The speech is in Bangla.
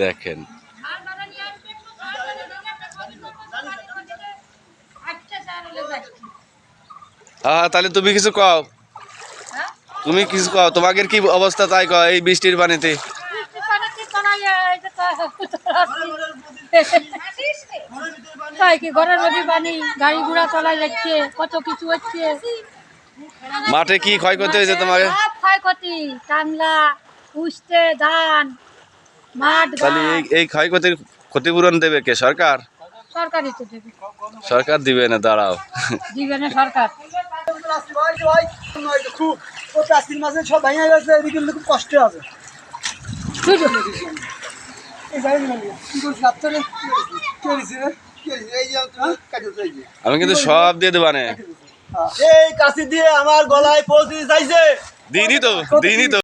দেখেন হ্যাঁ, তাহলে তুমি কিছু কও, তুমি কিছু কও, তোমাদের কি অবস্থা তাই কও এই বৃষ্টির পানিতে? ঘরের মধ্যে পানি, গাড়ি ঘোড়া চলাই যাচ্ছে, কত কিছু হচ্ছে। মাঠে কি ক্ষয়ক্ষতি হয়েছে তোমাকে? ক্ষয়ক্ষতি, টাংলা, উস্তে, ধান, মাঠ। তাহলে এই ক্ষয়ক্ষতির ক্ষতিপূরণ দেবে কে? সরকার? সরকারই তো দেবে। সরকার দিবে না, দাঁড়াও। দিবে না সরকার। খুব প্লাস্টিক মাঝে সব ভাঙা গেছে, এদিকে খুব কষ্ট আছে। আমি কিন্তু সব দিয়ে দেবো না, এই কাশি দিয়ে আমার গলায় পৌঁছে যাইছে। দিনই তো